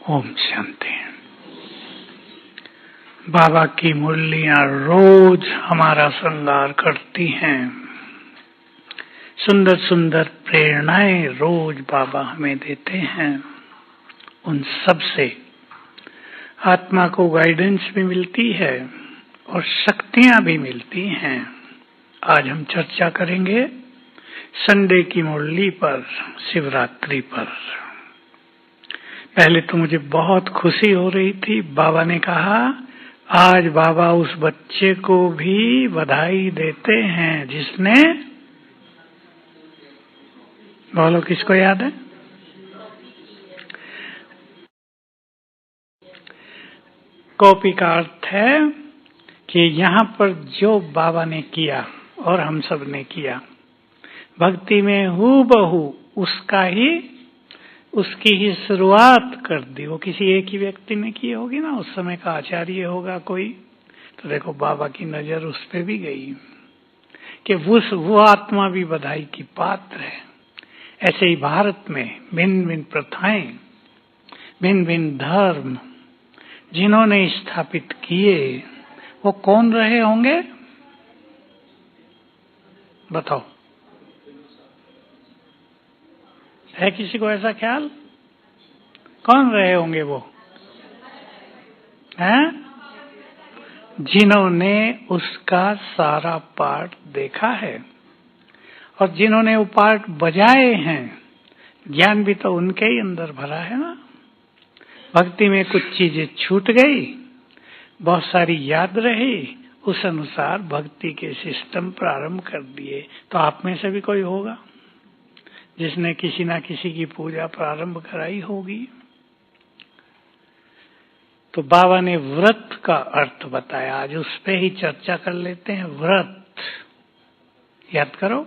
ओम शांति। बाबा की मुरलियां रोज हमारा श्रृंगार करती हैं। सुंदर सुंदर प्रेरणाएं रोज बाबा हमें देते हैं। उन सब से आत्मा को गाइडेंस भी मिलती है और शक्तियां भी मिलती हैं। आज हम चर्चा करेंगे संडे की मुरली पर, शिवरात्रि पर। पहले तो मुझे बहुत खुशी हो रही थी। बाबा ने कहा आज बाबा उस बच्चे को भी बधाई देते हैं जिसने, बोलो किसको याद है? कॉपी का अर्थ है कि यहाँ पर जो बाबा ने किया और हम सब ने किया, भक्ति में हूबहू उसकी ही शुरुआत कर दी। वो किसी एक ही व्यक्ति ने की होगी ना, उस समय का आचार्य होगा कोई, तो देखो बाबा की नजर उस पे भी गई कि वो आत्मा भी बधाई की पात्र है। ऐसे ही भारत में भिन्न भिन्न प्रथाएं, भिन्न भिन्न धर्म जिन्होंने स्थापित किए, वो कौन रहे होंगे बताओ? है किसी को ऐसा ख्याल? कौन रहे होंगे वो? हैं? जिन्होंने उसका सारा पार्ट देखा है और जिन्होंने वो पार्ट बजाए हैं। ज्ञान भी तो उनके ही अंदर भरा है ना। भक्ति में कुछ चीजें छूट गई, बहुत सारी याद रही, उस अनुसार भक्ति के सिस्टम प्रारंभ कर दिए। तो आप में से भी कोई होगा जिसने किसी ना किसी की पूजा प्रारंभ कराई होगी। तो बाबा ने व्रत का अर्थ बताया, आज उस पे ही चर्चा कर लेते हैं। व्रत याद करो,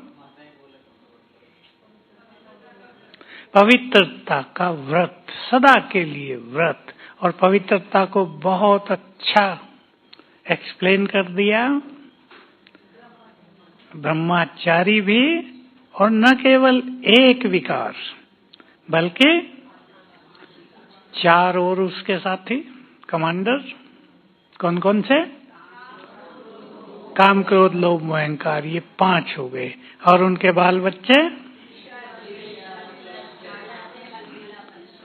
पवित्रता का व्रत, सदा के लिए व्रत। और पवित्रता को बहुत अच्छा एक्सप्लेन कर दिया ब्रह्मचारी भी, और न केवल एक विकार बल्कि 4 और उसके साथी कमांडर। कौन कौन से? काम, क्रोध, लोभ, मोह, अहंकार, ये 5 हो गए। और उनके बाल बच्चे,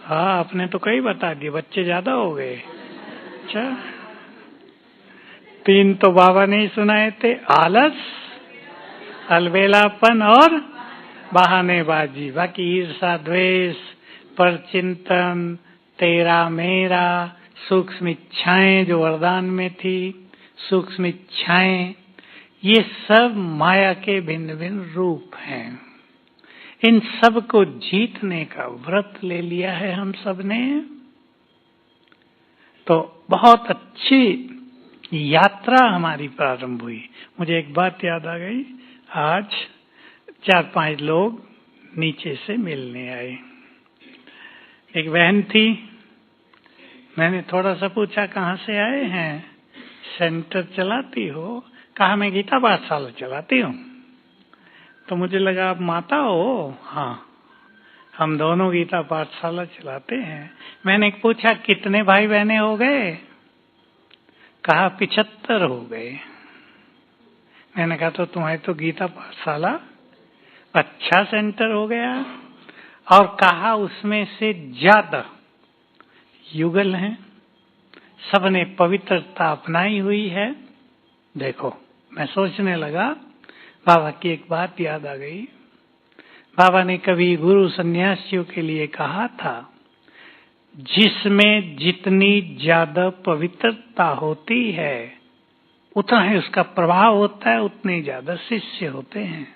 हाँ आपने तो कई बता दिए, बच्चे ज्यादा हो गए। अच्छा, 3 तो बाबा ने ही सुनाए थे, आलस, अलबेलापन और बहानेबाजी। बाकी ईर्षा, द्वेष, परचिंतन, तेरा मेरा, सूक्ष्म इच्छाएं जो वरदान में थी, सूक्ष्म इच्छाएं, ये सब माया के भिन्न भिन्न रूप हैं। इन सब को जीतने का व्रत ले लिया है हम सब ने। तो बहुत अच्छी यात्रा हमारी प्रारंभ हुई। मुझे एक बात याद आ गई, आज 4-5 लोग नीचे से मिलने आए। एक बहन थी, मैंने थोड़ा सा पूछा कहाँ से आए हैं? सेंटर चलाती हो? कहा मैं गीता पाठशाला चलाती हूँ। तो मुझे लगा आप माता हो? हाँ, हम दोनों गीता पाठशाला चलाते हैं। मैंने पूछा कितने भाई बहने हो गए? कहा 75 हो गए। मैंने कहा तो तुम्हारी तो गीता पाठशाला अच्छा सेंटर हो गया। और कहा उसमें से ज्यादा युगल हैं, सबने पवित्रता अपनाई हुई है। देखो, मैं सोचने लगा, बाबा की एक बात याद आ गई। बाबा ने कभी गुरु सन्यासियों के लिए कहा था, जिसमें जितनी ज्यादा पवित्रता होती है उतना ही उसका प्रभाव होता है, उतने ज्यादा शिष्य होते हैं।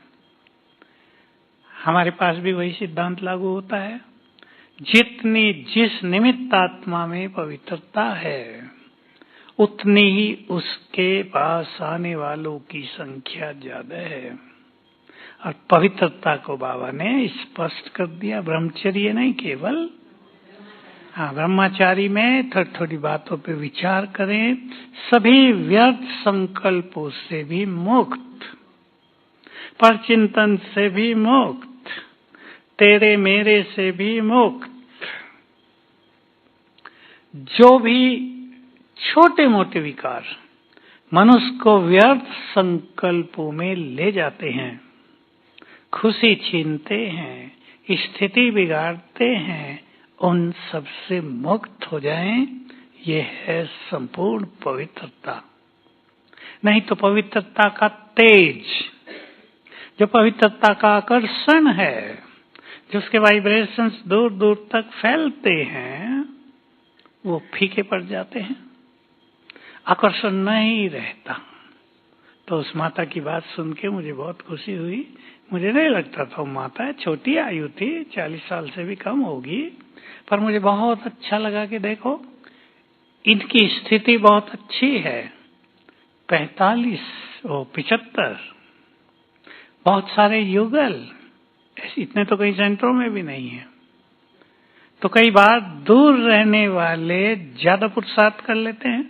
हमारे पास भी वही सिद्धांत लागू होता है। जितनी जिस निमित्त आत्मा में पवित्रता है, उतनी ही उसके पास आने वालों की संख्या ज्यादा है। और पवित्रता को बाबा ने स्पष्ट कर दिया। ब्रह्मचर्य नहीं केवल, हाँ, ब्रह्मचारी में थोड़ी थोड़ी बातों पे विचार करें, सभी व्यर्थ संकल्पों से भी मुक्त, परचिंतन से भी मुक्त, तेरे मेरे से भी मुक्त, जो भी छोटे मोटे विकार मनुष्य को व्यर्थ संकल्पों में ले जाते हैं, खुशी छीनते हैं, स्थिति बिगाड़ते हैं, उन सब से मुक्त हो जाएं, ये है संपूर्ण पवित्रता। नहीं तो पवित्रता का तेज, जो पवित्रता का आकर्षण है, जो उसके वाइब्रेशंस दूर दूर तक फैलते हैं, वो फीके पड़ जाते हैं, आकर्षण नहीं रहता। तो उस माता की बात सुन के मुझे बहुत खुशी हुई। मुझे नहीं लगता था वो माता है, छोटी आयु थी, 40 साल से भी कम होगी, पर मुझे बहुत अच्छा लगा कि देखो इनकी स्थिति बहुत अच्छी है। 75 बहुत सारे युगल, इतने तो कई सेंटरों में भी नहीं है। तो कई बार दूर रहने वाले ज्यादा पुरुषार्थ कर लेते हैं।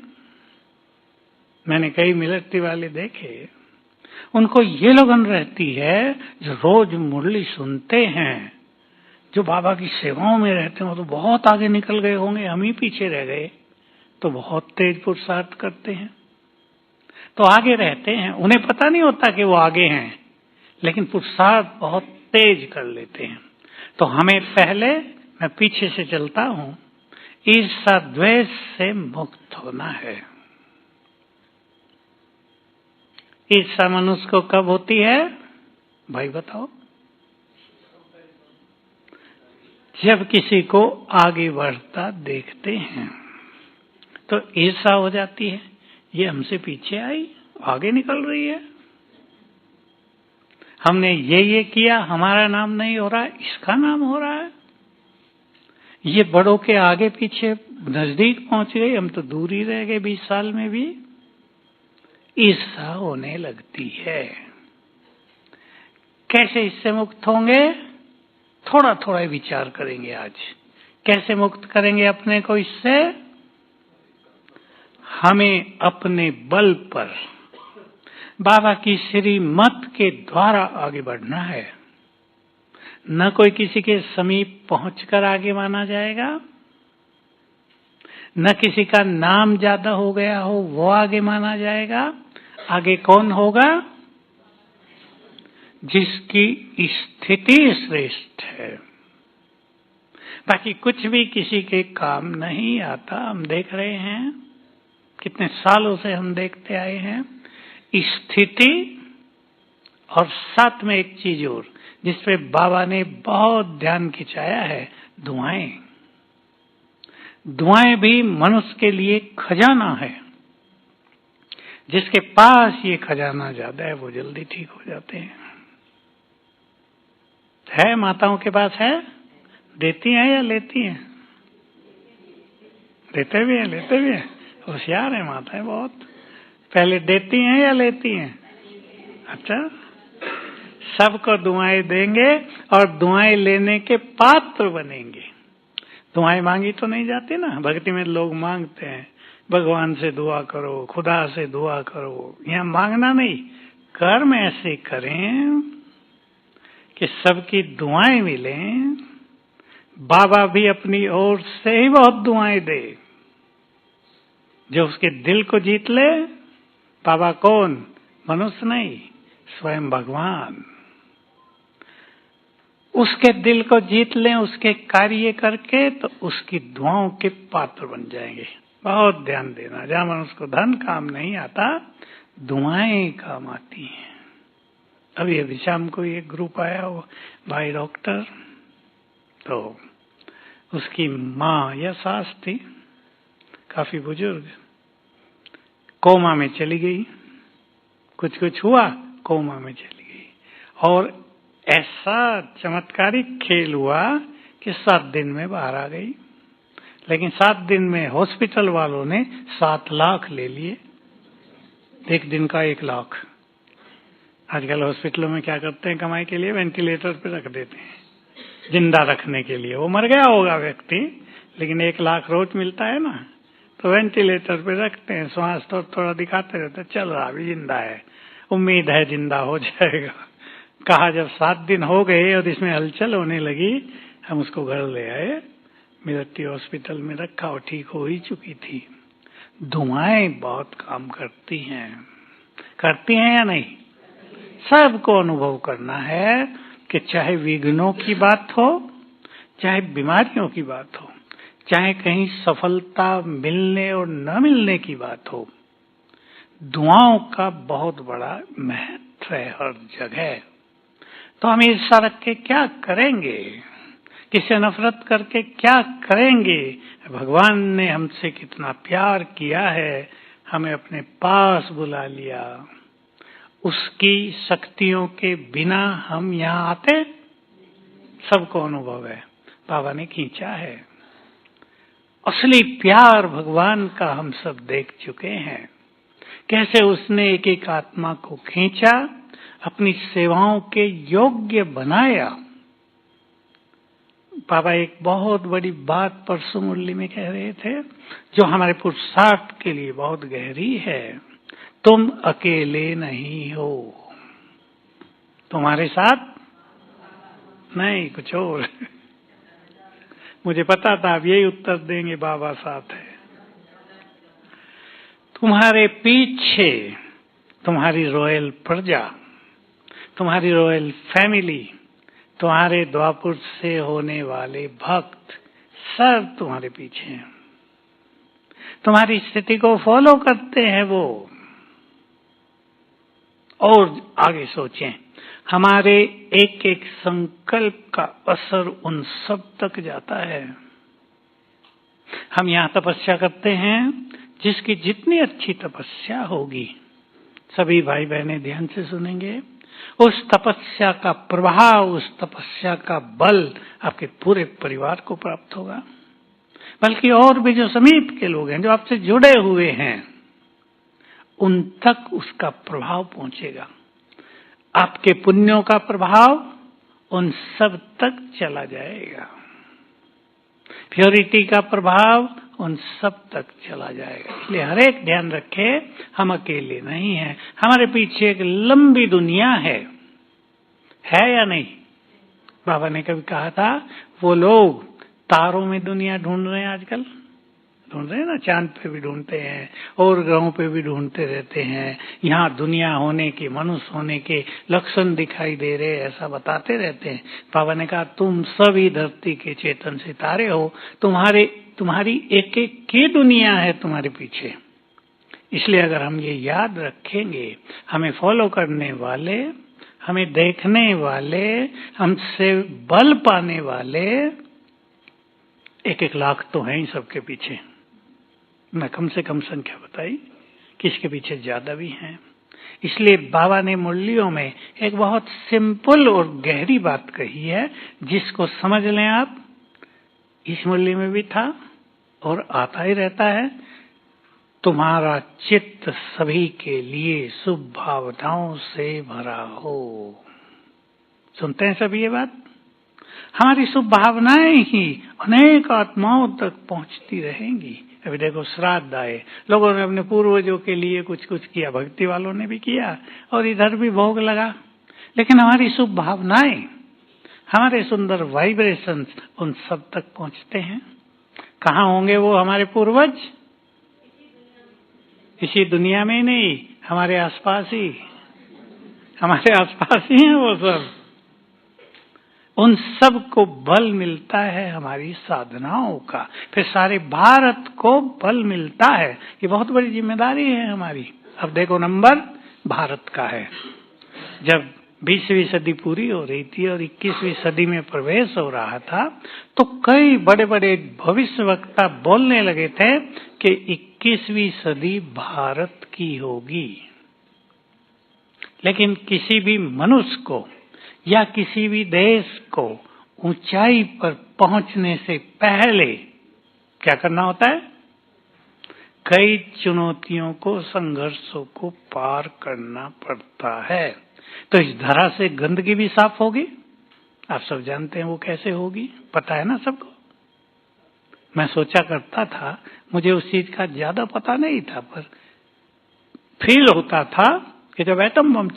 मैंने कई मिलिट्री वाले देखे, उनको ये लगन रहती है जो रोज मुरली सुनते हैं, जो बाबा की सेवाओं में रहते हैं, वो तो बहुत आगे निकल गए होंगे, हम ही पीछे रह गए। तो बहुत तेज पुरुषार्थ करते हैं, तो आगे रहते हैं। उन्हें पता नहीं होता कि वो आगे हैं, लेकिन पुरुषार्थ बहुत तेज कर लेते हैं। तो हमें पहले, मैं पीछे से चलता हूं, ईर्ष्या द्वेष से मुक्त होना है। ईर्ष्या मनुष्य को कब होती है भाई बताओ? जब किसी को आगे बढ़ता देखते हैं तो ईर्ष्या हो जाती है, ये हमसे पीछे आई, आगे निकल रही है, हमने ये किया, हमारा नाम नहीं हो रहा, इसका नाम हो रहा है। ये बड़ों के आगे पीछे नजदीक पहुंच गई, हम तो दूर ही रह गए 20 साल में भी। ईर्ष्या होने लगती है। कैसे इससे मुक्त होंगे? थोड़ा थोड़ा विचार करेंगे आज। कैसे मुक्त करेंगे अपने को इससे? हमें अपने बल पर बाबा की श्रीमत के द्वारा आगे बढ़ना है। न कोई किसी के समीप पहुंचकर आगे माना जाएगा, न किसी का नाम ज्यादा हो गया हो वो आगे माना जाएगा। आगे कौन होगा? जिसकी स्थिति श्रेष्ठ है। बाकी कुछ भी किसी के काम नहीं आता। हम देख रहे हैं, कितने सालों से हम देखते आए हैं, स्थिति और साथ में एक चीज और जिसपे बाबा ने बहुत ध्यान खिंचाया है, दुआएं। दुआएं भी मनुष्य के लिए खजाना है। जिसके पास ये खजाना ज्यादा है वो जल्दी ठीक हो जाते हैं। है माताओं के पास है? देती हैं या लेती हैं? देते भी हैं, लेते भी हैं। होशियार है माताएं बहुत। पहले देती हैं या लेती हैं? अच्छा, सबको दुआएं देंगे और दुआएं लेने के पात्र बनेंगे। दुआएं मांगी तो नहीं जाती ना। भक्ति में लोग मांगते हैं, भगवान से दुआ करो, खुदा से दुआ करो। यहाँ मांगना नहीं, कर्म ऐसे करें कि सबकी दुआएं मिलें। बाबा भी अपनी ओर से ही बहुत दुआएं दे। जो उसके दिल को जीत ले, बाबा कौन? मनुष्य नहीं, स्वयं भगवान। उसके दिल को जीत लें उसके कार्य करके, तो उसकी दुआओं के पात्र बन जाएंगे। बहुत ध्यान देना, जहां मनुष्य को धन काम नहीं आता, दुआएं काम आती हैं। अभी शाम को एक ग्रुप आया, वो भाई डॉक्टर, तो उसकी माँ या सास थी, काफी बुजुर्ग, कोमा में चली गई। कुछ हुआ, कोमा में चली गई। और ऐसा चमत्कारिक खेल हुआ कि 7 दिन में बाहर आ गई। लेकिन 7 दिन में हॉस्पिटल वालों ने 7 लाख ले लिए। एक दिन का 1 लाख। आजकल हॉस्पिटलों में क्या करते हैं कमाई के लिए? वेंटिलेटर पे रख देते हैं, जिंदा रखने के लिए। वो मर गया होगा व्यक्ति, लेकिन 1 लाख रोज मिलता है ना, तो वेंटिलेटर पे रखते हैं। श्वास तो थोड़ा दिखाते रहते, चल रहा, अभी जिंदा है, उम्मीद है जिंदा हो जाएगा। कहा जब 7 दिन हो गए और इसमें हलचल होने लगी, हम उसको घर ले आए। मिलिट्री हॉस्पिटल में रखा और ठीक हो ही चुकी थी। दुआएं बहुत काम करती हैं या नहीं? सबको अनुभव करना है कि चाहे विघ्नों की बात हो, चाहे बीमारियों की बात हो, चाहे कहीं सफलता मिलने और न मिलने की बात हो, दुआओं का बहुत बड़ा महत्व है हर जगह। तो हम ईर्ष्या रख के क्या करेंगे? किससे नफरत करके क्या करेंगे? भगवान ने हमसे कितना प्यार किया है, हमें अपने पास बुला लिया। उसकी शक्तियों के बिना हम यहाँ आते? सबको अनुभव है, बाबा ने खींचा है। असली प्यार भगवान का हम सब देख चुके हैं, कैसे उसने एक एक आत्मा को खींचा, अपनी सेवाओं के योग्य बनाया। बाबा एक बहुत बड़ी बात परसों मुरली में कह रहे थे, जो हमारे पुरुषार्थ के लिए बहुत गहरी है। तुम अकेले नहीं हो, तुम्हारे साथ नहीं कुछ और। मुझे पता था आप यही उत्तर देंगे, बाबा साथ है। तुम्हारे पीछे तुम्हारी रॉयल प्रजा, तुम्हारी रॉयल फैमिली, तुम्हारे द्वापुर से होने वाले भक्त सब तुम्हारे पीछे हैं, तुम्हारी स्थिति को फॉलो करते हैं वो। और आगे सोचें, हमारे एक एक संकल्प का असर उन सब तक जाता है। हम यहाँ तपस्या करते हैं, जिसकी जितनी अच्छी तपस्या होगी, सभी भाई बहनें ध्यान से सुनेंगे, उस तपस्या का प्रभाव, उस तपस्या का बल आपके पूरे परिवार को प्राप्त होगा। बल्कि और भी जो समीप के लोग हैं, जो आपसे जुड़े हुए हैं, उन तक उसका प्रभाव पहुंचेगा। आपके पुण्यों का प्रभाव उन सब तक चला जाएगा। प्योरिटी का प्रभाव उन सब तक चला जाएगा। इसलिए हर एक ध्यान रखे, हम अकेले नहीं हैं, हमारे पीछे एक लंबी दुनिया है या नहीं? बाबा ने कभी कहा था, वो लोग तारों में दुनिया ढूंढ रहे हैं, आजकल ढूंढ रहे हैं ना, चांद पे भी ढूंढते हैं और ग्रहों पे भी ढूंढते रहते हैं। यहाँ दुनिया होने के, मनुष्य होने के लक्षण दिखाई दे रहे, ऐसा बताते रहते हैं। बाबा ने कहा, तुम सभी धरती के चेतन सितारे हो, तुम्हारी एक एक की दुनिया है तुम्हारे पीछे। इसलिए अगर हम ये याद रखेंगे, हमें फॉलो करने वाले, हमें देखने वाले, हमसे बल पाने वाले एक एक लाख तो हैं ही सबके पीछे। मैं कम से कम संख्या बताई, किसके पीछे ज्यादा भी हैं। इसलिए बाबा ने मुरलियों में एक बहुत सिंपल और गहरी बात कही है, जिसको समझ लें आप। इस मुरली में भी था और आता ही रहता है, तुम्हारा चित्त सभी के लिए शुभ भावनाओं से भरा हो। सुनते हैं सभी ये बात? हमारी शुभ भावनाएं ही अनेक आत्माओं तक पहुंचती रहेंगी। अभी देखो श्राद्ध आए, लोगों ने अपने पूर्वजों के लिए कुछ कुछ किया, भक्ति वालों ने भी किया और इधर भी भोग लगा। लेकिन हमारी शुभ भावनाएं, हमारे सुंदर वाइब्रेशंस उन सब तक पहुंचते हैं। कहाँ होंगे वो हमारे पूर्वज? इसी दुनिया में नहीं, हमारे आसपास ही, हमारे आसपास ही हैं वो सब। उन सब को बल मिलता है हमारी साधनाओं का, फिर सारे भारत को बल मिलता है। ये बहुत बड़ी जिम्मेदारी है हमारी। अब देखो, नंबर भारत का है। जब 20वीं सदी पूरी हो रही थी और 21वीं सदी में प्रवेश हो रहा था, तो कई बड़े बड़े भविष्यवक्ता बोलने लगे थे कि 21वीं सदी भारत की होगी। लेकिन किसी भी मनुष्य को या किसी भी देश को ऊंचाई पर पहुंचने से पहले क्या करना होता है? कई चुनौतियों को, संघर्षों को पार करना पड़ता है। तो इस धरा से गंदगी भी साफ होगी। आप सब जानते हैं वो कैसे होगी, पता है ना सबको। मैं सोचा करता था, मुझे उस चीज का ज्यादा पता नहीं था, पर फील होता था कि जब एटम बम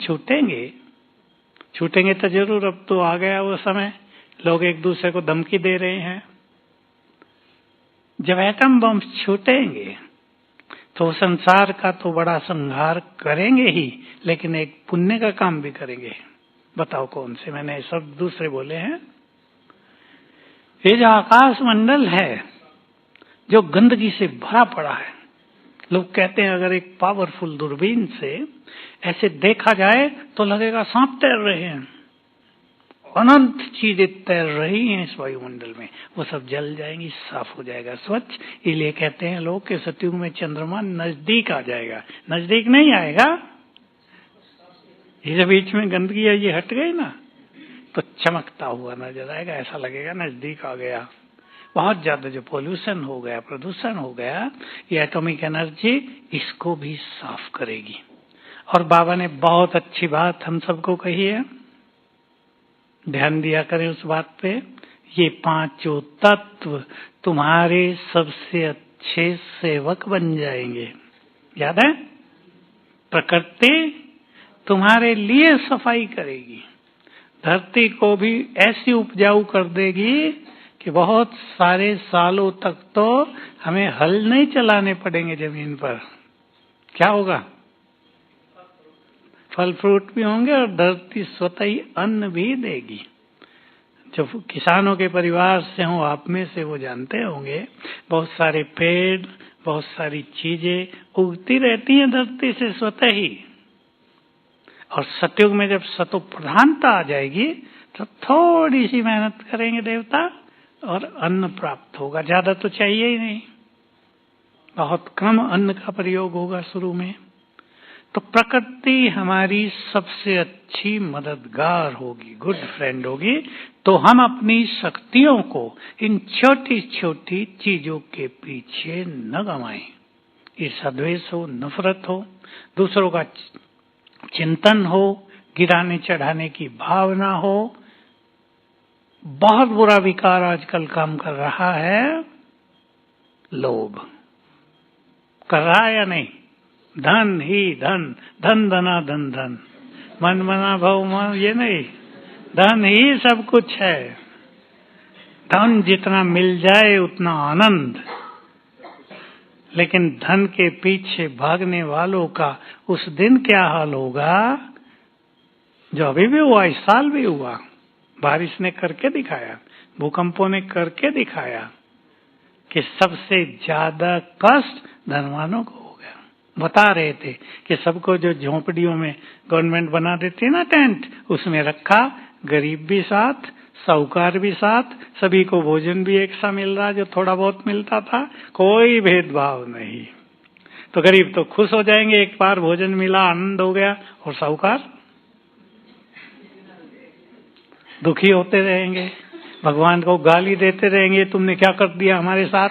छूटेंगे तो जरूर, अब तो आ गया वो समय, लोग एक दूसरे को धमकी दे रहे हैं, जब एटम बम छूटेंगे तो संसार का तो बड़ा संहार करेंगे ही, लेकिन एक पुण्य का काम भी करेंगे। बताओ कौन से? मैंने सब दूसरे बोले हैं। ये जो आकाश मंडल है जो गंदगी से भरा पड़ा है, लोग कहते हैं अगर एक पावरफुल दूरबीन से ऐसे देखा जाए तो लगेगा सांप तैर रहे हैं, अनंत चीजें तैर रही हैं इस वायुमंडल में, वो सब जल जाएंगी, साफ हो जाएगा, स्वच्छ। इसलिए कहते हैं लोग कि सतयुग में चंद्रमा नजदीक आ जाएगा। नजदीक नहीं आएगा, ये जब बीच में गंदगी है ये हट गई ना तो चमकता हुआ नजर आएगा, ऐसा लगेगा नजदीक आ गया। बहुत ज्यादा जो पोल्यूशन हो गया, प्रदूषण हो गया, ये एटॉमिक एनर्जी इसको भी साफ करेगी। और बाबा ने बहुत अच्छी बात हम सबको कही है, ध्यान दिया करें उस बात पे। ये पांचों तत्व तुम्हारे सबसे अच्छे सेवक बन जाएंगे। याद है? प्रकृति तुम्हारे लिए सफाई करेगी, धरती को भी ऐसी उपजाऊ कर देगी कि बहुत सारे सालों तक तो हमें हल नहीं चलाने पड़ेंगे जमीन पर। क्या होगा? फल फ्रूट भी होंगे और धरती स्वतः ही अन्न भी देगी। जो किसानों के परिवार से हो आप में से वो जानते होंगे, बहुत सारे पेड़, बहुत सारी चीजें उगती रहती हैं धरती से स्वतः ही। और सतयुग में जब सतो प्रधानता आ जाएगी तो थोड़ी सी मेहनत करेंगे देवता और अन्न प्राप्त होगा। ज्यादा तो चाहिए ही नहीं, बहुत कम अन्न का प्रयोग होगा शुरू में। तो प्रकृति हमारी सबसे अच्छी मददगार होगी, गुड फ्रेंड होगी। तो हम अपनी शक्तियों को इन छोटी छोटी चीजों के पीछे न गंवाएं। ईर्ष्या-द्वेष हो, नफरत हो, दूसरों का चिंतन हो, गिराने चढ़ाने की भावना हो। बहुत बुरा विकार आजकल काम कर रहा है, लोभ। कर रहा है या नहीं? धन ही धन, धन धना धन धन, मन मना भव मन, ये नहीं, धन ही सब कुछ है। धन जितना मिल जाए उतना आनंद, लेकिन धन के पीछे भागने वालों का उस दिन क्या हाल होगा, जो अभी भी हुआ, इस साल भी हुआ। बारिश ने करके दिखाया, भूकंपों ने करके दिखाया कि सबसे ज्यादा कष्ट धनवानों को हो गया। बता रहे थे कि सबको जो झोंपड़ियों में गवर्नमेंट बना देती है ना टेंट, उसमें रखा, गरीब भी साथ, साहूकार भी साथ, सभी को भोजन भी एक सा मिल रहा, जो थोड़ा बहुत मिलता था, कोई भेदभाव नहीं। तो गरीब तो खुश हो जाएंगे, एक बार भोजन मिला, आनंद हो गया, और साहूकार दुखी होते रहेंगे, भगवान को गाली देते रहेंगे, तुमने क्या कर दिया हमारे साथ।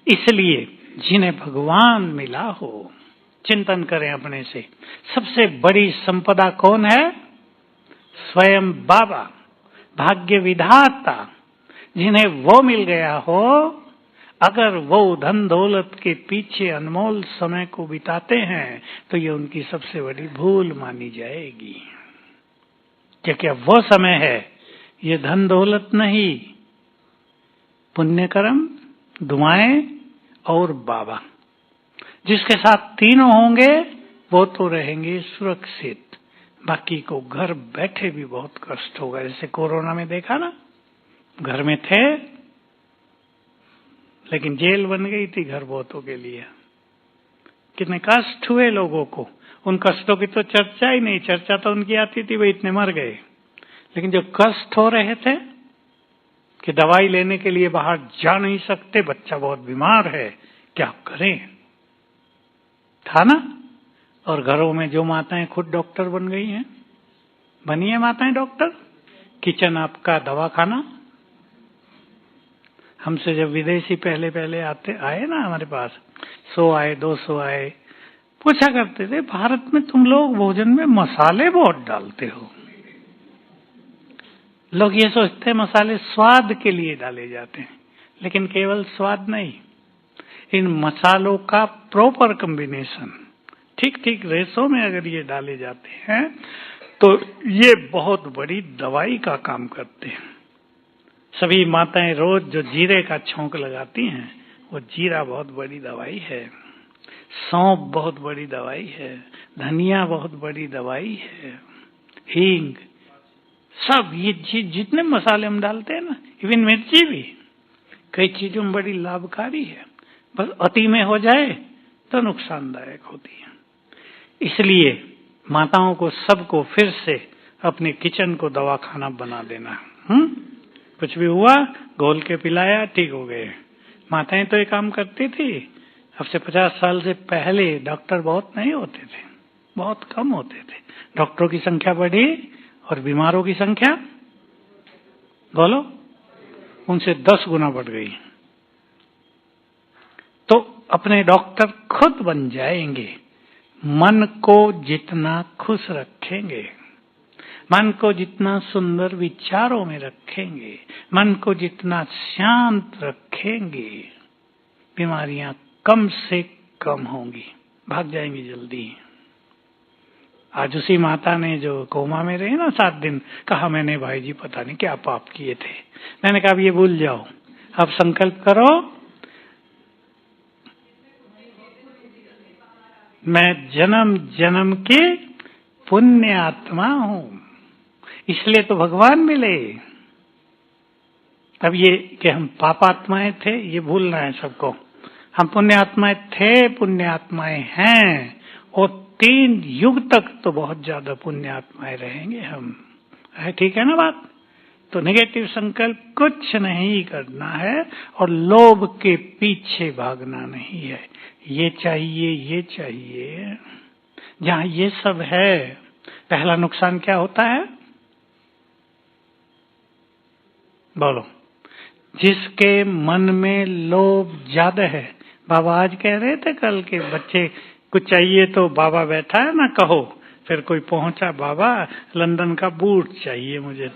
इसलिए जिन्हें भगवान मिला हो, चिंतन करें अपने से। सबसे बड़ी संपदा कौन है? स्वयं बाबा, भाग्य विधाता। जिन्हें वो मिल गया हो, अगर वो धन दौलत के पीछे अनमोल समय को बिताते हैं तो ये उनकी सबसे बड़ी भूल मानी जाएगी। क्योंकि अब वो समय है, ये धन दौलत नहीं, पुण्य कर्म, दुआएं और बाबा। जिसके साथ तीनों होंगे वो तो रहेंगे सुरक्षित, बाकी को घर बैठे भी बहुत कष्ट होगा। जैसे कोरोना में देखा ना, घर में थे लेकिन जेल बन गई थी घर बहुतों के लिए। कितने कष्ट हुए लोगों को, उन कष्टों की तो चर्चा ही नहीं, चर्चा तो उनकी आती थी, वे इतने मर गए। लेकिन जो कष्ट हो रहे थे कि दवाई लेने के लिए बाहर जा नहीं सकते, बच्चा बहुत बीमार है, क्या करें, था ना। और घरों में जो माताएं खुद डॉक्टर बन गई हैं, बनी है माताएं डॉक्टर, किचन आपका दवाखाना। हमसे जब विदेशी पहले पहले आए ना हमारे पास, 100 आए, 200 आए, पूछा करते थे, भारत में तुम लोग भोजन में मसाले बहुत डालते हो। लोग ये सोचते हैं मसाले स्वाद के लिए डाले जाते हैं, लेकिन केवल स्वाद नहीं, इन मसालों का प्रॉपर कॉम्बिनेशन, ठीक ठीक रेशो में अगर ये डाले जाते हैं तो ये बहुत बड़ी दवाई का काम करते हैं। सभी माताएं रोज जो जीरे का छौंक लगाती हैं, वो जीरा बहुत बड़ी दवाई है, सौंफ बहुत बड़ी दवाई है, धनिया बहुत बड़ी दवाई है, हींग, सब ये जितने मसाले हम डालते हैं ना, इवन मिर्ची भी कई चीजों में बड़ी लाभकारी है, बस अति में हो जाए तो नुकसानदायक होती है। इसलिए माताओं को सबको फिर से अपने किचन को दवाखाना बना देना। कुछ भी हुआ घोल के पिलाया, ठीक हो गए। माताएं तो ये काम करती थी। अब से 50 साल से पहले डॉक्टर बहुत नहीं होते थे, बहुत कम होते थे। डॉक्टरों की संख्या बढ़ी और बीमारों की संख्या बोलो उनसे 10 गुना बढ़ गई। तो अपने डॉक्टर खुद बन जाएंगे। मन को जितना खुश रखेंगे, मन को जितना सुंदर विचारों में रखेंगे, मन को जितना शांत रखेंगे, बीमारियां कम से कम होंगी, भाग जाएंगी जल्दी। आज उसी माता ने जो कोमा में रहे ना 7 दिन, कहा मैंने भाई जी पता नहीं क्या पाप किए थे। मैंने कहा अब ये भूल जाओ, अब संकल्प करो मैं जन्म जन्म की पुण्य आत्मा हूं, इसलिए तो भगवान मिले। अब ये कि हम पापात्माएं थे ये भूलना है सबको। हम पुण्य आत्माएं थे, पुण्य आत्माएं हैं, और 3 युग तक तो बहुत ज्यादा पुण्य आत्माएं रहेंगे हम। ठीक है ना बात? तो नेगेटिव संकल्प कुछ नहीं करना है और लोभ के पीछे भागना नहीं है। ये चाहिए, ये चाहिए। जहां ये सब है, पहला नुकसान क्या होता है बोलो? जिसके मन में लोभ ज्यादा है। बाबा आज कह रहे थे कल के बच्चे कुछ चाहिए तो बाबा बैठा है ना, कहो। फिर कोई पहुंचा, बाबा लंदन का बूट चाहिए मुझे।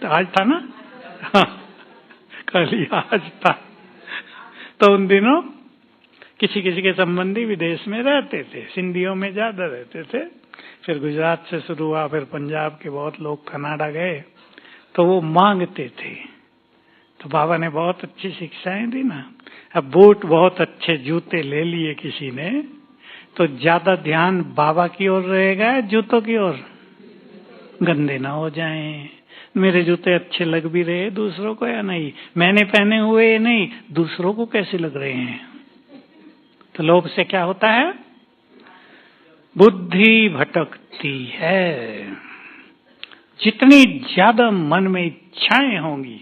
तो आज था ना, कल ही आज था। तो उन दिनों किसी किसी के संबंधी विदेश में रहते थे, सिंधियों में ज्यादा रहते थे। फिर गुजरात से शुरू हुआ, फिर पंजाब के बहुत लोग कनाडा गए, तो वो मांगते थे। तो बाबा ने बहुत अच्छी शिक्षाएं दी ना। अब बूट, बहुत अच्छे जूते ले लिए किसी ने, तो ज्यादा ध्यान बाबा की ओर रहेगा, जूतों की ओर? गंदे ना हो जाएं, मेरे जूते अच्छे लग भी रहे दूसरों को या नहीं, मैंने पहने हुए नहीं, दूसरों को कैसे लग रहे हैं। तो लोभ से क्या होता है? बुद्धि भटकती है। जितनी ज्यादा मन में इच्छाएं होंगी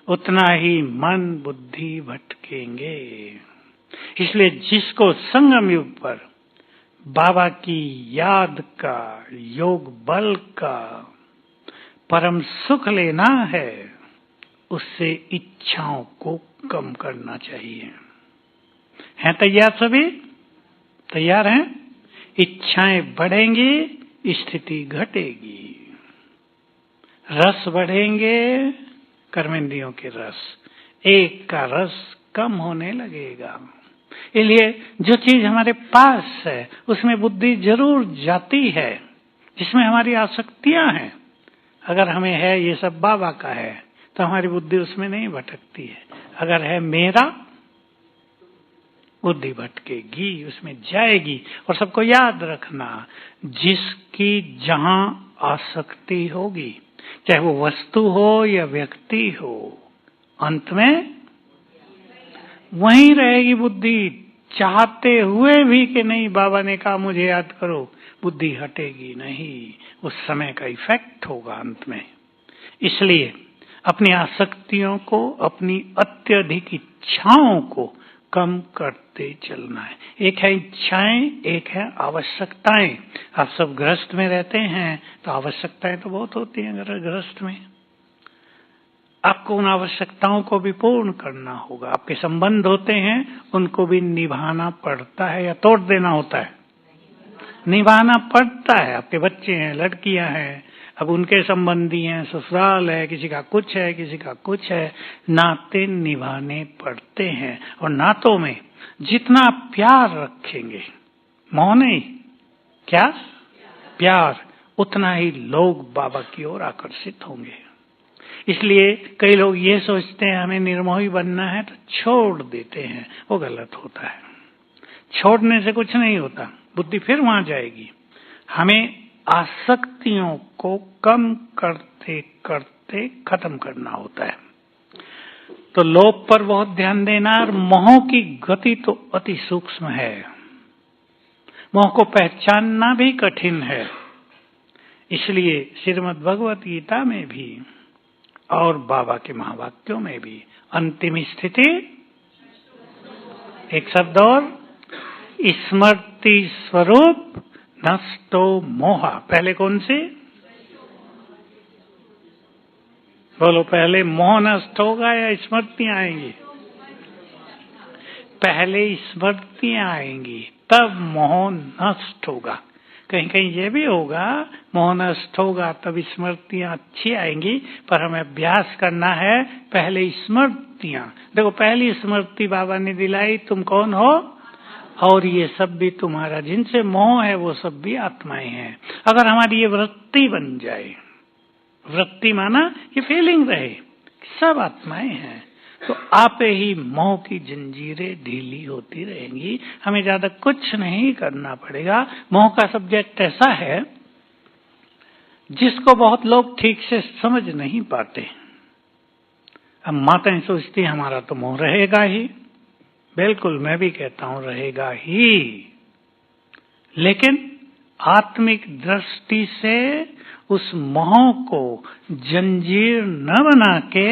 उतना ही मन बुद्धि भटकेंगे। इसलिए जिसको संगम युग पर बाबा की याद का, योग बल का परम सुख लेना है, उससे इच्छाओं को कम करना चाहिए। हैं तैयार सभी? तैयार हैं? इच्छाएं बढ़ेंगी, स्थिति घटेगी। रस बढ़ेंगे, कर्मेंद्रियों के रस, एक का रस कम होने लगेगा। इसलिए जो चीज हमारे पास है उसमें बुद्धि जरूर जाती है, जिसमें हमारी आसक्तियां हैं। अगर हमें है ये सब बाबा का है तो हमारी बुद्धि उसमें नहीं भटकती है। अगर है मेरा, बुद्धि भटकेगी, उसमें जाएगी। और सबको याद रखना, जिसकी जहां आसक्ति होगी, चाहे वो वस्तु हो या व्यक्ति हो, अंत में वहीं रहेगी बुद्धि। चाहते हुए भी कि नहीं बाबा ने कहा मुझे याद करो, बुद्धि हटेगी नहीं, उस समय का इफेक्ट होगा अंत में। इसलिए अपनी आसक्तियों को, अपनी अत्यधिक इच्छाओं को कम करते चलना है। एक है इच्छाएं, एक है आवश्यकताएं। आप सब गृहस्थ में रहते हैं तो आवश्यकताएं तो बहुत होती हैं गृहस्थ में। आपको उन आवश्यकताओं को भी पूर्ण करना होगा। आपके संबंध होते हैं, उनको भी निभाना पड़ता है या तोड़ देना होता है? निभाना पड़ता है। आपके बच्चे हैं, लड़कियां हैं, अब उनके संबंधी हैं, ससुराल है, किसी का कुछ है, किसी का कुछ है, नाते निभाने पड़ते हैं। और नातों में जितना प्यार रखेंगे, मोह नहीं, क्या प्यार, उतना ही लोग बाबा की ओर आकर्षित होंगे। इसलिए कई लोग ये सोचते हैं हमें निर्मोही बनना है तो छोड़ देते हैं, वो गलत होता है। छोड़ने से कुछ नहीं होता, बुद्धि फिर वहां जाएगी। हमें आसक्तियों को कम करते करते खत्म करना होता है। तो लोभ पर बहुत ध्यान देना, और मोह की गति तो अति सूक्ष्म है, मोह को पहचानना भी कठिन है। इसलिए श्रीमद् भगवत गीता में भी और बाबा के महावाक्यों में भी अंतिम स्थिति, एक शब्द और, स्मृति स्वरूप नष्टो मोह। पहले कौन से बोलो, पहले मोह नष्ट होगा या स्मृतियां आएंगी? पहले स्मृतियां आएंगी तब मोह नष्ट होगा। कहीं कहीं ये भी होगा मोह नष्ट होगा तब स्मृतियां अच्छी आएंगी, पर हमें अभ्यास करना है पहले स्मृतियां। देखो, पहली स्मृति बाबा ने दिलाई, तुम कौन हो और ये सब भी तुम्हारा, जिनसे मोह है वो सब भी आत्माएं हैं। अगर हमारी ये वृत्ति बन जाए, वृत्ति माना ये फीलिंग रहे सब आत्माएं हैं, तो आप ही मोह की जंजीरें ढीली होती रहेंगी। हमें ज्यादा कुछ नहीं करना पड़ेगा। मोह का सब्जेक्ट ऐसा है जिसको बहुत लोग ठीक से समझ नहीं पाते। अब माताएं सोचती हमारा तो मोह रहेगा ही, बिल्कुल मैं भी कहता हूं रहेगा ही, लेकिन आत्मिक दृष्टि से उस मोह को जंजीर न बना के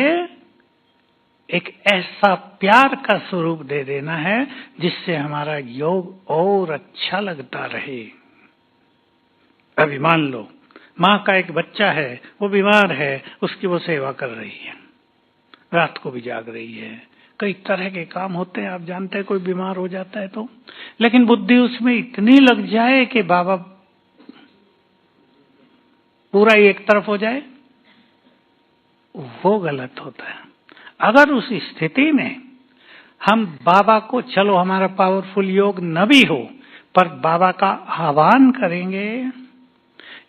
एक ऐसा प्यार का स्वरूप दे देना है जिससे हमारा योग और अच्छा लगता रहे। अभी मान लो माँ का एक बच्चा है, वो बीमार है, उसकी वो सेवा कर रही है, रात को भी जाग रही है, कई तरह के काम होते हैं, आप जानते हैं कोई बीमार हो जाता है तो, लेकिन बुद्धि उसमें इतनी लग जाए कि बाबा पूरा एक तरफ हो जाए, वो गलत होता है। अगर उस स्थिति में हम बाबा को, चलो हमारा पावरफुल योग न भी हो, पर बाबा का आह्वान करेंगे,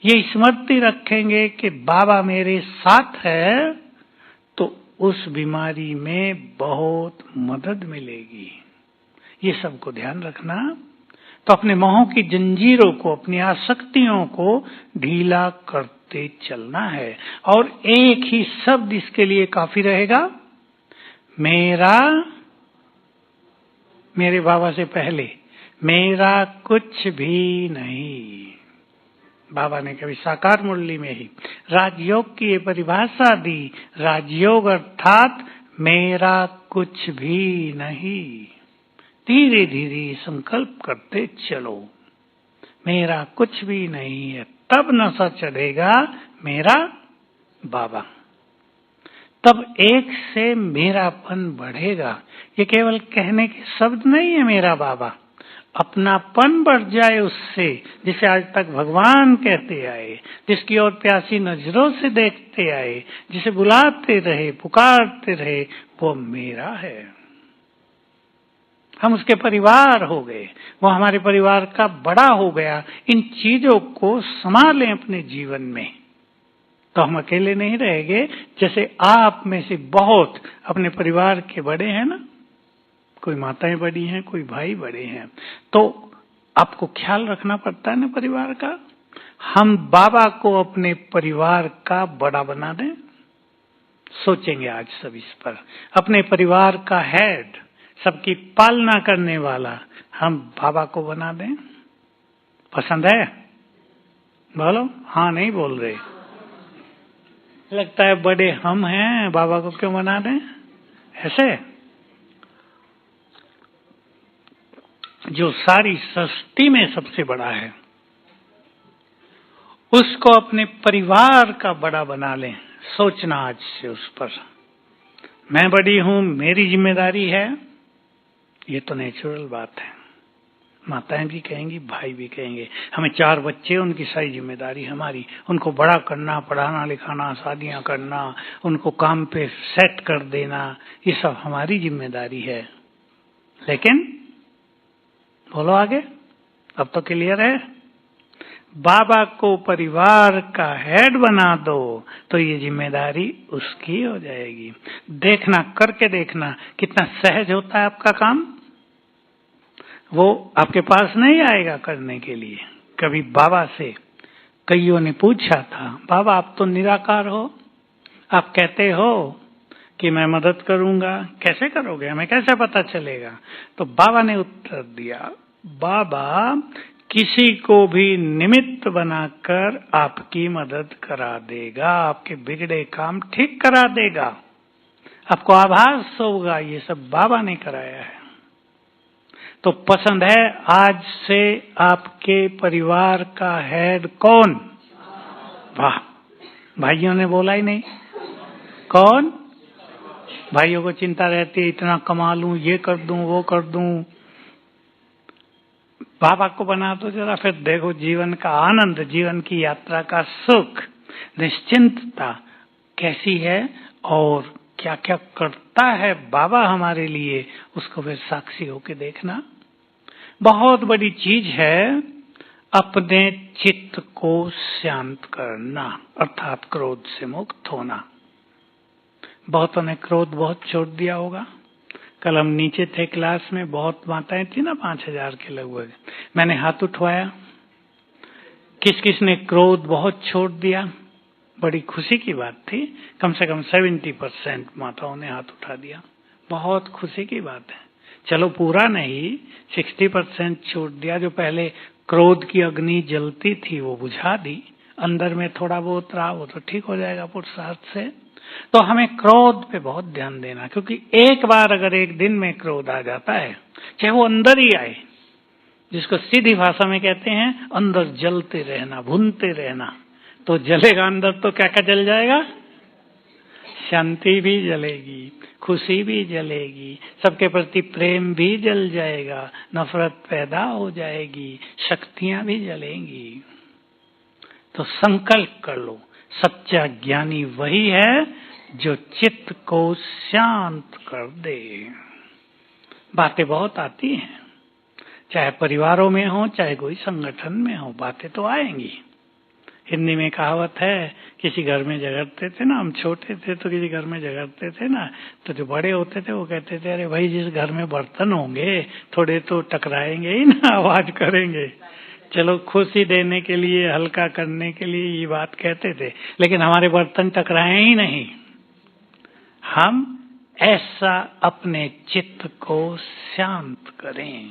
ये स्मृति रखेंगे कि बाबा मेरे साथ है, तो उस बीमारी में बहुत मदद मिलेगी। ये सबको ध्यान रखना। तो अपने मोह की जंजीरों को, अपनी आसक्तियों को ढीला करते चलना है, और एक ही शब्द इसके लिए काफी रहेगा, मेरा, मेरे बाबा से पहले मेरा कुछ भी नहीं। बाबा ने कभी साकार मुरली में ही राजयोग की ये परिभाषा दी, राजयोग अर्थात मेरा कुछ भी नहीं। धीरे धीरे संकल्प करते चलो, मेरा कुछ भी नहीं है, तब नशा चढ़ेगा मेरा बाबा, तब एक से मेरापन बढ़ेगा। ये केवल कहने के शब्द नहीं है मेरा बाबा, अपनापन बढ़ जाए उससे, जिसे आज तक भगवान कहते आए, जिसकी ओर प्यासी नजरों से देखते आए, जिसे बुलाते रहे, पुकारते रहे, वो मेरा है। हम उसके परिवार हो गए, वो हमारे परिवार का बड़ा हो गया। इन चीजों को संभालें अपने जीवन में, तो हम अकेले नहीं रहेंगे। जैसे आप में से बहुत अपने परिवार के बड़े हैं ना, कोई माताएं बड़ी हैं, कोई भाई बड़े हैं, तो आपको ख्याल रखना पड़ता है ना परिवार का। हम बाबा को अपने परिवार का बड़ा बना दें, सोचेंगे आज सब इस पर। अपने परिवार का हेड, सबकी पालना करने वाला हम बाबा को बना दें। पसंद है? बोलो, हाँ नहीं बोल रहे। लगता है बड़े हम हैं, बाबा को क्यों बना दें? ऐसे जो सारी सृष्टि में सबसे बड़ा है, उसको अपने परिवार का बड़ा बना लें। सोचना आज से उस पर, मैं बड़ी हूं, मेरी जिम्मेदारी है, ये तो नेचुरल बात है। माताएं भी कहेंगी, भाई भी कहेंगे। हमें 4 बच्चे, उनकी सारी जिम्मेदारी हमारी, उनको बड़ा करना, पढ़ाना लिखाना, शादियां करना, उनको काम पे सेट कर देना, ये सब हमारी जिम्मेदारी है। लेकिन बोलो आगे, अब तो क्लियर है। बाबा को परिवार का हेड बना दो तो ये जिम्मेदारी उसकी हो जाएगी। देखना, करके देखना कितना सहज होता है आपका काम। वो आपके पास नहीं आएगा करने के लिए। कभी बाबा से कईयों ने पूछा था, बाबा आप तो निराकार हो, आप कहते हो कि मैं मदद करूंगा, कैसे करोगे, हमें कैसे पता चलेगा? तो बाबा ने उत्तर दिया, बाबा किसी को भी निमित्त बनाकर आपकी मदद करा देगा, आपके बिगड़े काम ठीक करा देगा। आपको आभास होगा ये सब बाबा ने कराया है। तो पसंद है आज से आपके परिवार का हेड कौन? वाह, भाइयों ने बोला ही नहीं। कौन? भाइयों को चिंता रहती है, इतना कमा लूं, ये कर दूं, वो कर दूं। बाबा को बना दो जरा, फिर देखो जीवन का आनंद, जीवन की यात्रा का सुख, निश्चिंतता कैसी है और क्या क्या करता है बाबा हमारे लिए, उसको फिर साक्षी होके देखना। बहुत बड़ी चीज है अपने चित्त को शांत करना, अर्थात क्रोध से मुक्त होना। बहुतों ने क्रोध बहुत छोड़ दिया होगा। कल हम नीचे थे क्लास में, बहुत माताएं थी ना, 5000 के लगभग। मैंने हाथ उठवाया, किस किस ने क्रोध बहुत छोड़ दिया। बड़ी खुशी की बात थी, कम से कम 70% माताओं ने हाथ उठा दिया। बहुत खुशी की बात है। चलो पूरा नहीं, 60% छोड़ दिया। जो पहले क्रोध की अग्नि जलती थी वो बुझा दी, अंदर में थोड़ा बहुत रहा वो तो ठीक हो जाएगा पुरुषार्थ से। तो हमें क्रोध पे बहुत ध्यान देना, क्योंकि एक बार अगर एक दिन में क्रोध आ जाता है, चाहे वो अंदर ही आए, जिसको सीधी भाषा में कहते हैं अंदर जलते रहना, भूनते रहना, तो जलेगा अंदर तो क्या क्या जल जाएगा? शांति भी जलेगी, खुशी भी जलेगी, सबके प्रति प्रेम भी जल जाएगा, नफरत पैदा हो जाएगी, शक्तियां भी जलेंगी। तो संकल्प कर लो, सच्चा ज्ञानी वही है जो चित्त को शांत कर दे। बातें बहुत आती हैं, चाहे परिवारों में हो, चाहे कोई संगठन में हो, बातें तो आएंगी। हिंदी में कहावत है, किसी घर में झगड़ते थे ना, हम छोटे थे तो किसी घर में झगड़ते थे ना, तो जो बड़े होते थे वो कहते थे, अरे भाई जिस घर में बर्तन होंगे थोड़े तो टकराएंगे ही ना, आवाज करेंगे। चलो खुशी देने के लिए, हल्का करने के लिए ये बात कहते थे, लेकिन हमारे बर्तन टकराए ही नहीं। हम ऐसा अपने चित्त को शांत करें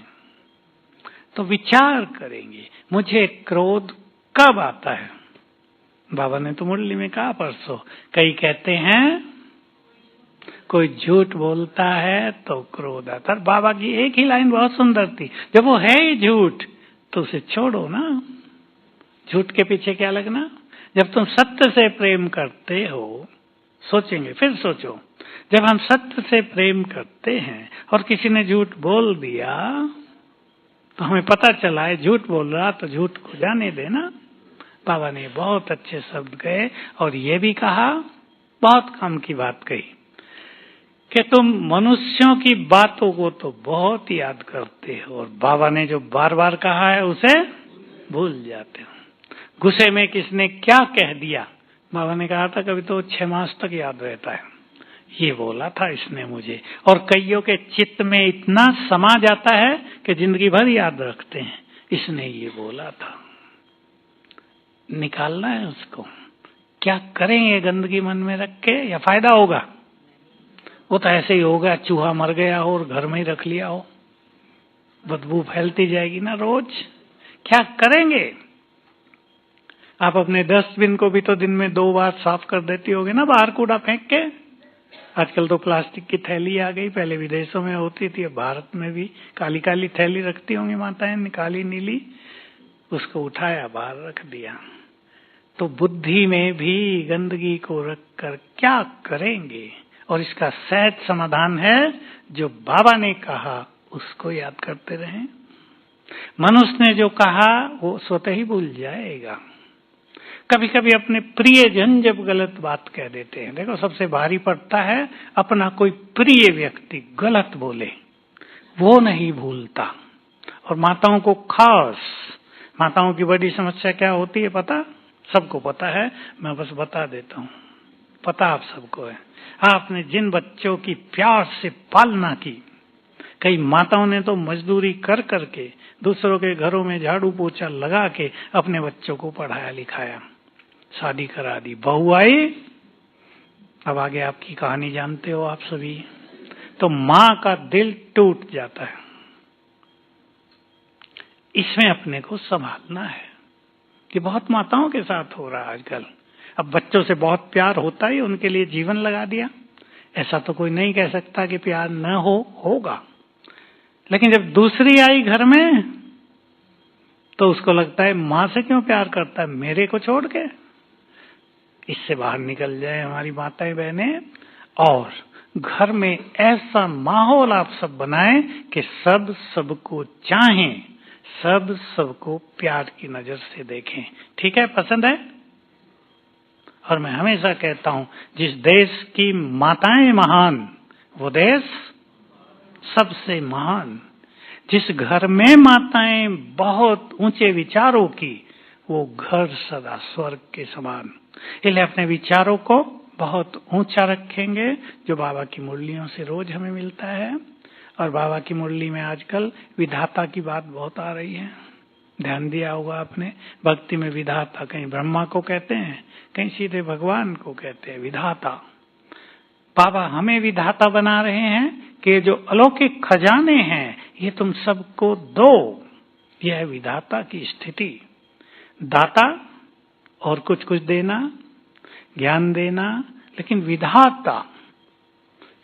तो विचार करेंगे, मुझे क्रोध कब आता है? बाबा ने तो मुरली में कहा परसों, कई कहते हैं कोई झूठ बोलता है तो क्रोध आता है। बाबा की एक ही लाइन बहुत सुंदर थी, जब वो है ही झूठ तो उसे छोड़ो ना। झूठ के पीछे क्या लगना? जब तुम सत्य से प्रेम करते हो, सोचेंगे, फिर सोचो, जब हम सत्य से प्रेम करते हैं और किसी ने झूठ बोल दिया तो हमें पता चला है झूठ बोल रहा, तो झूठ को जाने देना। बाबा ने बहुत अच्छे शब्द कहे और ये भी कहा, बहुत काम की बात कही, कि तुम मनुष्यों की बातों को तो बहुत याद करते हो और बाबा ने जो बार बार कहा है उसे भूल जाते हो। गुस्से में किसने क्या कह दिया, बाबा ने कहा था कभी तो 6 मास तक याद रहता है, ये बोला था इसने मुझे। और कईयों के चित्त में इतना समा जाता है कि जिंदगी भर याद रखते हैं, इसने ये बोला था। निकालना है उसको। क्या करेंगे गंदगी मन में रख के, या फायदा होगा? वो तो ऐसे ही होगा, चूहा मर गया हो और घर में ही रख लिया हो, बदबू फैलती जाएगी ना रोज। क्या करेंगे? आप अपने डस्टबिन को भी तो दिन में 2 बार साफ कर देती होगी ना, बाहर कूड़ा फेंक के। आजकल तो प्लास्टिक की थैली आ गई, पहले विदेशों में होती थी, भारत में भी काली काली थैली रखती होंगी माताएं, काली नीली, उसको उठाया बाहर रख दिया। तो बुद्धि में भी गंदगी को रखकर क्या करेंगे? और इसका सहज समाधान है, जो बाबा ने कहा उसको याद करते रहें। मनुष्य ने जो कहा वो स्वतः ही भूल जाएगा। कभी कभी अपने प्रियजन जब गलत बात कह देते हैं, देखो सबसे भारी पड़ता है अपना कोई प्रिय व्यक्ति गलत बोले, वो नहीं भूलता। और माताओं को खास माताओं की बड़ी समस्या क्या होती है पता? सबको पता है, मैं बस बता देता हूँ। पता आप सबको है। आपने जिन बच्चों की प्यार से पालना की, कई माताओं ने तो मजदूरी कर करके दूसरों के घरों में झाड़ू पोछा लगा के अपने बच्चों को पढ़ाया लिखाया, शादी करा दी, बहू आई, अब आगे आपकी कहानी जानते हो आप सभी। तो माँ का दिल टूट जाता है। इसमें अपने को संभालना है कि बहुत माताओं के साथ हो रहा है आजकल। अब बच्चों से बहुत प्यार होता ही उनके लिए जीवन लगा दिया, ऐसा तो कोई नहीं कह सकता कि प्यार न होगा। लेकिन जब दूसरी आई घर में तो उसको लगता है माँ से क्यों प्यार करता है, मेरे को छोड़ के। इससे बाहर निकल जाए हमारी माताएं बहनें, और घर में ऐसा माहौल आप सब बनाएं कि सब सबको चाहें, सब सबको प्यार की नजर से देखें। ठीक है, पसंद है? और मैं हमेशा कहता हूं, जिस देश की माताएं महान वो देश सबसे महान। जिस घर में माताएं बहुत ऊंचे विचारों की वो घर सदा स्वर्ग के समान। इसलिए अपने विचारों को बहुत ऊंचा रखेंगे, जो बाबा की मुरलियों से रोज हमें मिलता है। और बाबा की मुरली में आजकल विधाता की बात बहुत आ रही है, ध्यान दिया होगा आपने। भक्ति में विधाता कहीं ब्रह्मा को कहते हैं, कहीं सीधे भगवान को कहते हैं विधाता। बाबा हमें विधाता बना रहे हैं कि जो अलौकिक खजाने हैं ये तुम सबको दो। यह है विधाता की स्थिति। दाता और कुछ कुछ देना, ज्ञान देना, लेकिन विधाता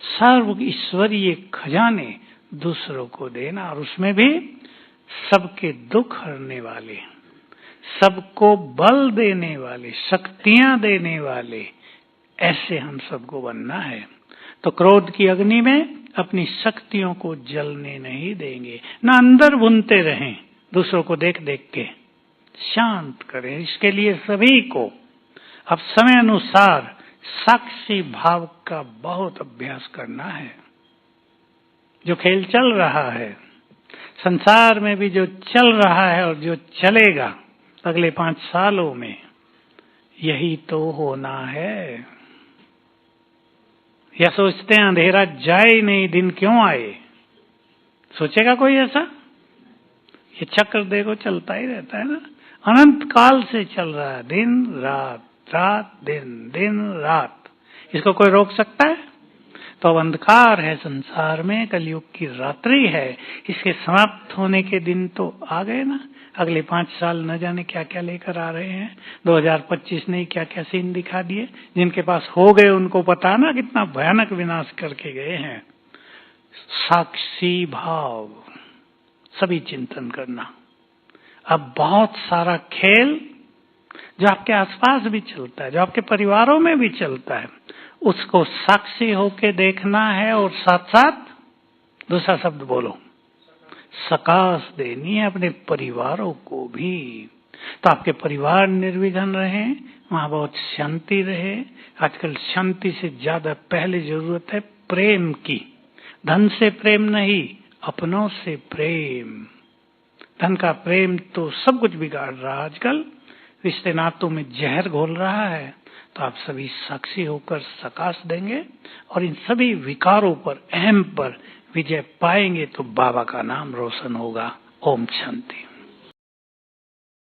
सर्व ईश्वरीय खजाने दूसरों को देना, और उसमें भी सबके दुख हरने वाले, सबको बल देने वाले, शक्तियां देने वाले, ऐसे हम सबको बनना है। तो क्रोध की अग्नि में अपनी शक्तियों को जलने नहीं देंगे, ना अंदर भुनते रहें, दूसरों को देख देख के शांत करें। इसके लिए सभी को अब समय अनुसार साक्षी भाव का बहुत अभ्यास करना है। जो खेल चल रहा है संसार में भी, जो चल रहा है और जो चलेगा अगले 5 सालों में, यही तो होना है। या सोचते हैं अंधेरा जाए नहीं, दिन क्यों आए? सोचेगा कोई ऐसा? ये चक्र देखो चलता ही रहता है ना, अनंत काल से चल रहा है, दिन रात, रात दिन, दिन रात। इसको कोई रोक सकता है? तो अब अंधकार है संसार में, कलयुग की रात्रि है, इसके समाप्त होने के दिन तो आ गए ना। अगले 5 साल न जाने क्या क्या लेकर आ रहे हैं। 2025 ने क्या क्या सीन दिखा दिए। जिनके पास हो गए उनको पता ना कितना भयानक विनाश करके गए हैं। साक्षी भाव, सभी चिंतन करना। अब बहुत सारा खेल जो आपके आसपास भी चलता है, जो आपके परिवारों में भी चलता है, उसको साक्षी होके देखना है, और साथ साथ दूसरा शब्द बोलो, सकाश देनी है अपने परिवारों को भी। तो आपके परिवार निर्विघ्न रहे, वहां बहुत शांति रहे। आजकल शांति से ज्यादा पहले जरूरत है प्रेम की। धन से प्रेम नहीं, अपनों से प्रेम। धन का प्रेम तो सब कुछ बिगाड़ रहा है आजकल, रिश्ते नातों में जहर घोल रहा है। तो आप सभी साक्षी होकर सकाश देंगे और इन सभी विकारों पर, अहम पर विजय पाएंगे, तो बाबा का नाम रोशन होगा। ओम शांति।